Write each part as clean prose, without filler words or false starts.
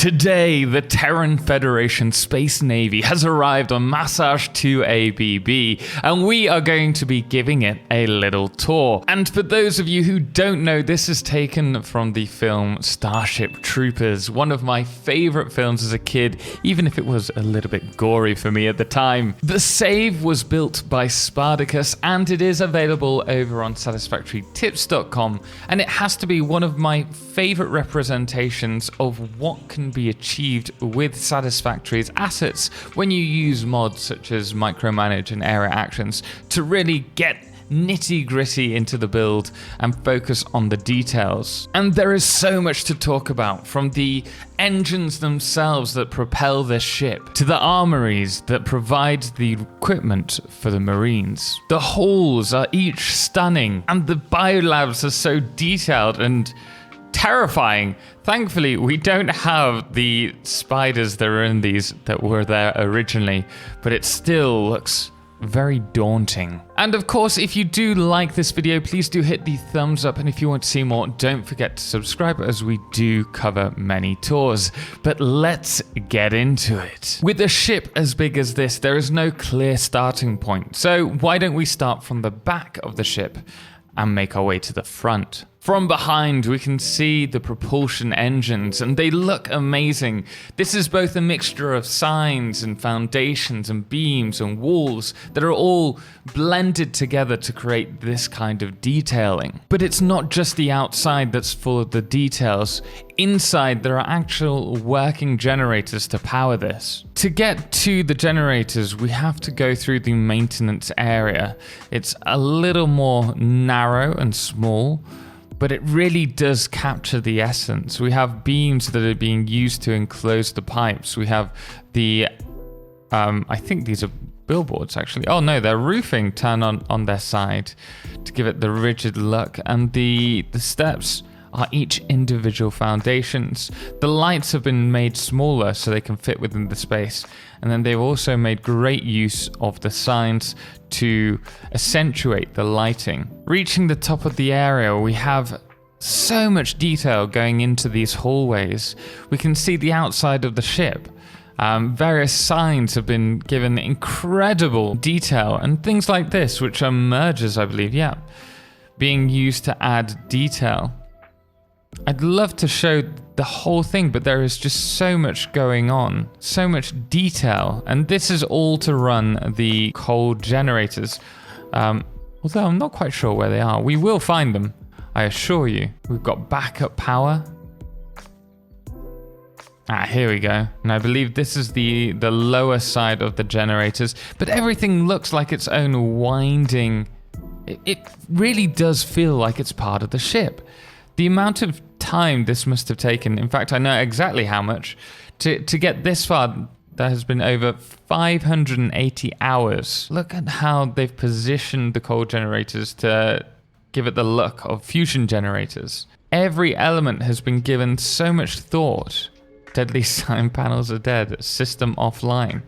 Today, the Terran Federation Space Navy has arrived on Massage 2ABB, and we are going to be giving it a little tour. And for those of you who don't know, this is taken from the film Starship Troopers, one of my favorite films as a kid, even if it was a little bit gory for me at the time. The save was built by Spardacus, and it is available over on satisfactorytips.com, and it has to be one of my favorite representations of what can be achieved with Satisfactory's assets when you use mods such as micromanage and area actions to really get nitty-gritty into the build and focus on the details. And there is so much to talk about, from the engines themselves that propel this ship to the armories that provide the equipment for the Marines. The halls are each stunning, and the biolabs are so detailed and terrifying. Thankfully, we don't have the spiders that are in these that were there originally, but it still looks very daunting. And of course, if you do like this video, please do hit the thumbs up, and if you want to see more, don't forget to subscribe, as we do cover many tours. But let's get into it. With a ship as big as this, there is no clear starting point, so why don't we start from the back of the ship and make our way to the front. From behind, we can see the propulsion engines, and they look amazing. This is both a mixture of signs and foundations and beams and walls that are all blended together to create this kind of detailing. But it's not just the outside that's full of the details. Inside, there are actual working generators to power this. To get to the generators, we have to go through the maintenance area. It's a little more narrow and small, but it really does capture the essence. We have beams that are being used to enclose the pipes. We have the, I think these are billboards actually. Oh no, they're roofing turned on their side to give it the rigid look. And the steps are each individual foundations. The lights have been made smaller so they can fit within the space. And then they've also made great use of the signs to accentuate the lighting. Reaching the top of the area, we have so much detail going into these hallways. We can see the outside of the ship. Various signs have been given incredible detail, and things like this, which are mergers, I believe, yeah, being used to add detail. I'd love to show the whole thing, but there is just so much going on, so much detail, and this is all to run the coal generators. Although I'm not quite sure where they are. We will find them, I assure you. We've got backup power. Here we go. And I believe this is the lower side of the generators, but everything looks like its own winding. It really does feel like it's part of the ship. The amount of time this must have taken, in fact, I know exactly how much, to get this far, there has been over 580 hours. Look at how they've positioned the coal generators to give it the look of fusion generators. Every element has been given so much thought. Deadly sign panels are dead, system offline.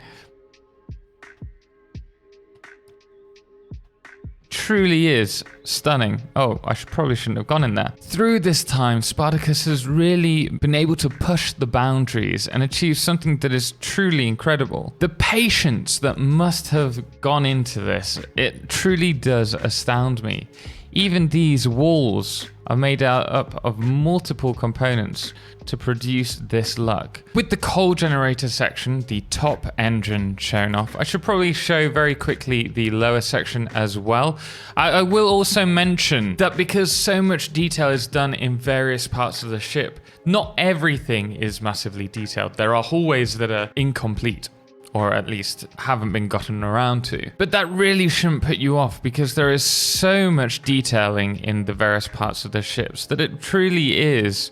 Truly is stunning. Oh, I probably shouldn't have gone in there. Through this time, Spardacus has really been able to push the boundaries and achieve something that is truly incredible. The patience that must have gone into this, it truly does astound me. Even these walls are made up of multiple components to produce this look. With the coal generator section, the top engine shown off, I should probably show very quickly the lower section as well. I will also mention that because so much detail is done in various parts of the ship, not everything is massively detailed. There are hallways that are incomplete, or at least haven't been gotten around to. But that really shouldn't put you off, because there is so much detailing in the various parts of the ships that it truly is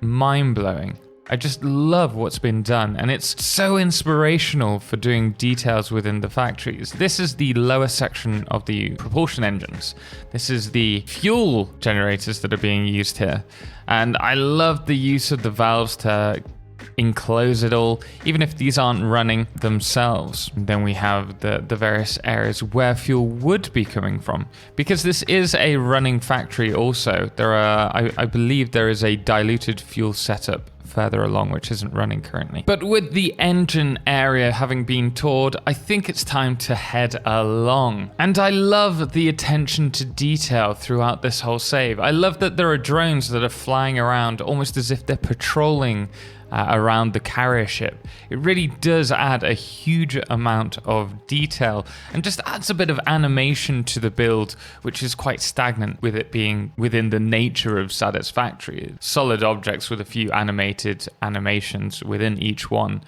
mind-blowing. I just love what's been done, and it's so inspirational for doing details within the factories. This is the lower section of the propulsion engines. This is the fuel generators that are being used here. And I love the use of the valves to enclose it all, even if these aren't running themselves. And then we have the various areas where fuel would be coming from, because this is a running factory. Also, I believe there is a diluted fuel setup further along, which isn't running currently. But with the engine area having been toured, I think it's time to head along. And I love the attention to detail throughout this whole save. I love that there are drones that are flying around almost as if they're patrolling around the carrier ship. It really does add a huge amount of detail and just adds a bit of animation to the build, which is quite stagnant with it being within the nature of Satisfactory. Solid objects with a few animated animations within each one.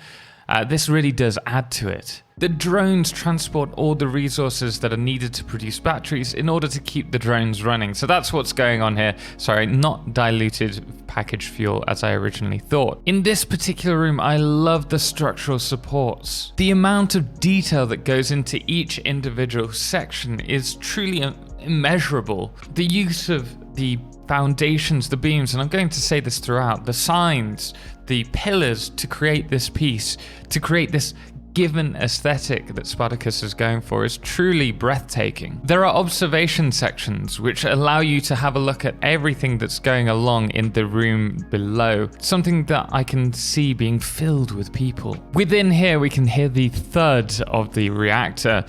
This really does add to it. The drones transport all the resources that are needed to produce batteries in order to keep the drones running. So that's what's going on here. Sorry, not diluted packaged fuel as I originally thought. In this particular room, I love the structural supports. The amount of detail that goes into each individual section is truly immeasurable. The use of the foundations, the beams, and I'm going to say this throughout, the signs, the pillars to create this piece, to create this given aesthetic that Spardacus is going for is truly breathtaking. There are observation sections which allow you to have a look at everything that's going along in the room below, something that I can see being filled with people. Within here we can hear the thud of the reactor,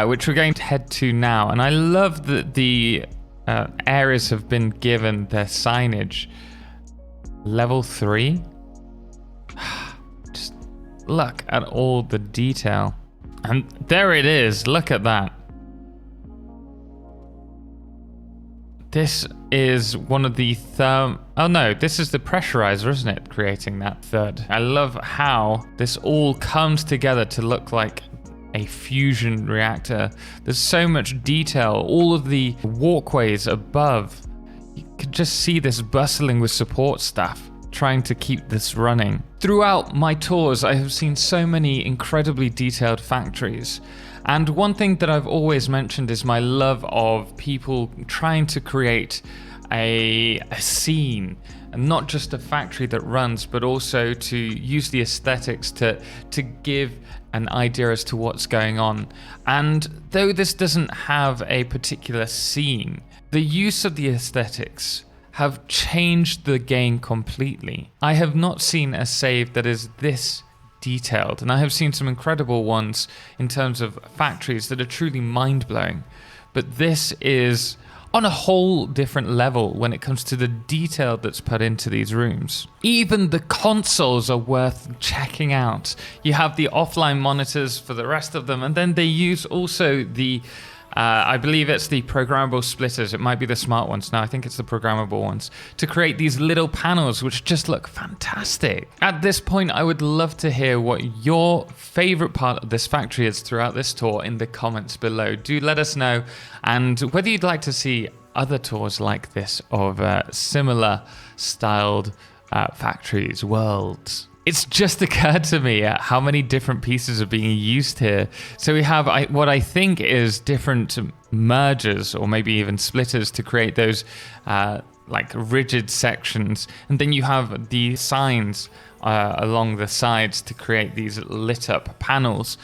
which we're going to head to now, and I love that the areas have been given their signage. Level 3? Just look at all the detail. And there it is, look at that. This is one of the oh no, this is the pressurizer, isn't it? Creating that thud. I love how this all comes together to look like a fusion reactor. There's so much detail, all of the walkways above. You could just see this bustling with support staff trying to keep this running. Throughout my tours, I have seen so many incredibly detailed factories. And one thing that I've always mentioned is my love of people trying to create a scene, and not just a factory that runs, but also to use the aesthetics to give an idea as to what's going on. And though this doesn't have a particular scene, the use of the aesthetics have changed the game completely. I have not seen a save that is this detailed, and I have seen some incredible ones in terms of factories that are truly mind-blowing. But this is on a whole different level when it comes to the detail that's put into these rooms. Even the consoles are worth checking out. You have the offline monitors for the rest of them, and then they use also the I believe it's the programmable splitters. It might be the smart ones. No, I think it's the programmable ones, to create these little panels which just look fantastic. At this point, I would love to hear what your favorite part of this factory is throughout this tour in the comments below. Do let us know, and whether you'd like to see other tours like this of similar styled factories, worlds. It's just occurred to me how many different pieces are being used here. So we have what I think is different mergers or maybe even splitters to create those like rigid sections. And then you have the signs along the sides to create these lit up panels.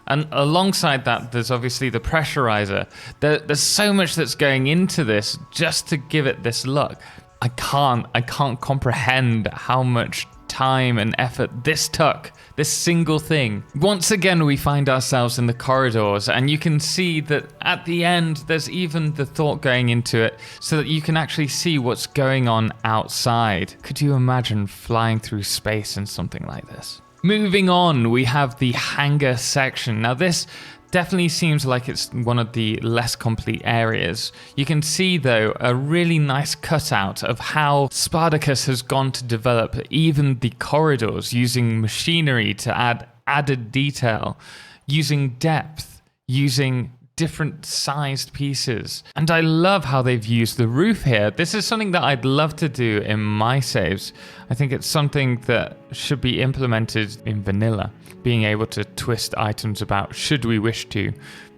And alongside that, there's obviously the pressurizer. There's so much that's going into this just to give it this look. I can't comprehend how much time and effort this took, this single thing. Once again, we find ourselves in the corridors, and you can see that at the end, there's even the thought going into it so that you can actually see what's going on outside. Could you imagine flying through space in something like this? Moving on, we have the hangar section. Now this definitely seems like it's one of the less complete areas. You can see though a really nice cutout of how Spardacus has gone to develop even the corridors, using machinery to add added detail, using depth, using different sized pieces. And I love how they've used the roof here. This is something that I'd love to do in my saves. I think it's something that should be implemented in vanilla, being able to twist items about should we wish to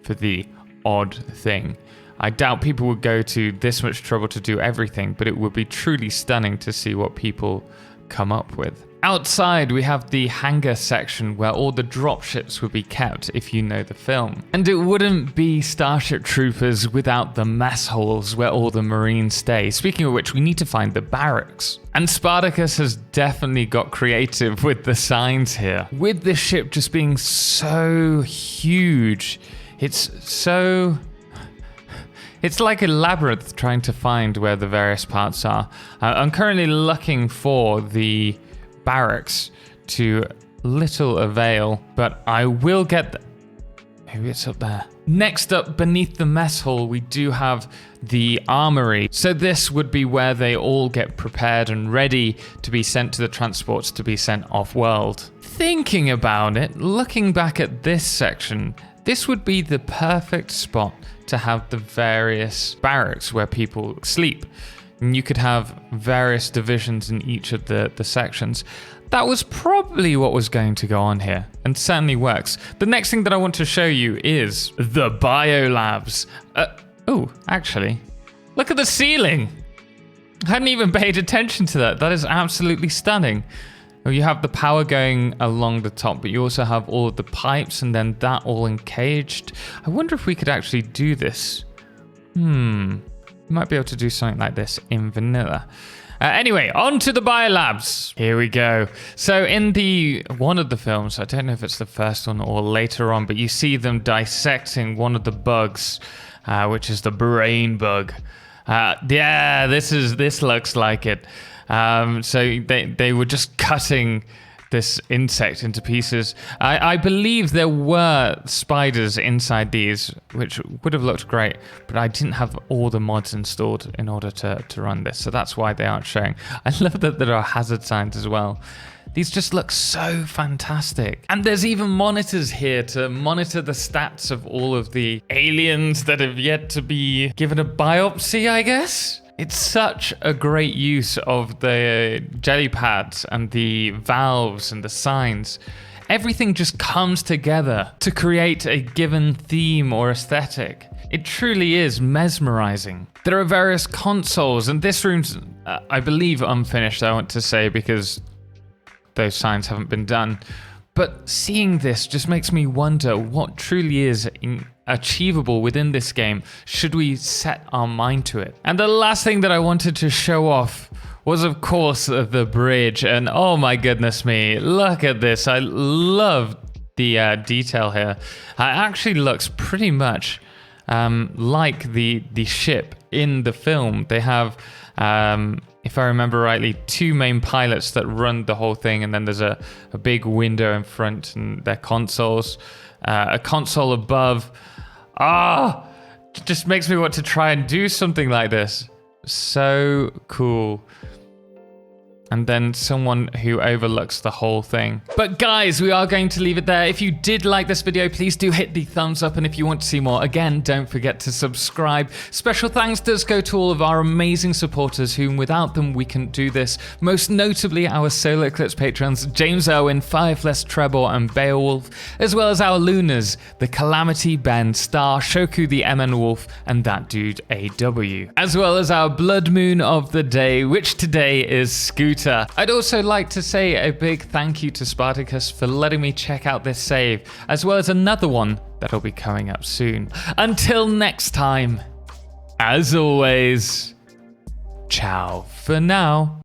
for the odd thing. I doubt people would go to this much trouble to do everything, but it would be truly stunning to see what people come up with. Outside, we have the hangar section where all the dropships would be kept if you know the film. And it wouldn't be Starship Troopers without the mess halls where all the Marines stay. Speaking of which, we need to find the barracks. And Spardacus has definitely got creative with the signs here. With this ship just being so huge, it's like a labyrinth trying to find where the various parts are. I'm currently looking for the barracks to little avail, but I will get maybe it's up there. Next up, beneath the mess hall, we do have the armory. So this would be where they all get prepared and ready to be sent to the transports to be sent off-world. Thinking about it, looking back at this section, this would be the perfect spot to have the various barracks where people sleep. And you could have various divisions in each of the sections. That was probably what was going to go on here, and certainly works. The next thing that I want to show you is the biolabs. Oh, actually, look at the ceiling. I hadn't even paid attention to that. That is absolutely stunning. Well, you have the power going along the top, but you also have all of the pipes and then that all encaged. I wonder if we could actually do this. We might be able to do something like this in vanilla. Anyway, on to the biolabs. Here we go. So in one of the films, I don't know if it's the first one or later on, but you see them dissecting one of the bugs, which is the brain bug. Yeah, this looks like it. So they were just cutting this insect into pieces. I believe there were spiders inside these, which would have looked great, but I didn't have all the mods installed in order to run this, so that's why they aren't showing. I love that there are hazard signs as well. These just look so fantastic. And there's even monitors here to monitor the stats of all of the aliens that have yet to be given a biopsy, I guess? It's such a great use of the jelly pads and the valves and the signs. Everything just comes together to create a given theme or aesthetic. It truly is mesmerizing. There are various consoles, and this room's, I believe, unfinished, I want to say, because those signs haven't been done. But seeing this just makes me wonder what truly is achievable within this game should we set our mind to it. And the last thing that I wanted to show off was, of course, the bridge. And oh my goodness me, look at this. I love the detail here. It actually looks pretty much like the ship in the film. They have, if I remember rightly, two main pilots that run the whole thing, and then there's a big window in front and their consoles, a console above. It just makes me want to try and do something like this. So cool. And then someone who overlooks the whole thing. But guys, we are going to leave it there. If you did like this video, please do hit the thumbs up. And if you want to see more, again, don't forget to subscribe. Special thanks does go to all of our amazing supporters, whom without them, we couldn't do this. Most notably, our Solarclipse patrons, James Owen, Firefless Trebor, and Beowulf, as well as our Lunars, the Calamity, Ben, Star, Shoku the MN Wolf, and that dude AW. As well as our Blood Moon of the day, which today is Scooter. I'd also like to say a big thank you to Spardacus for letting me check out this save, as well as another one that'll be coming up soon. Until next time, as always, ciao for now.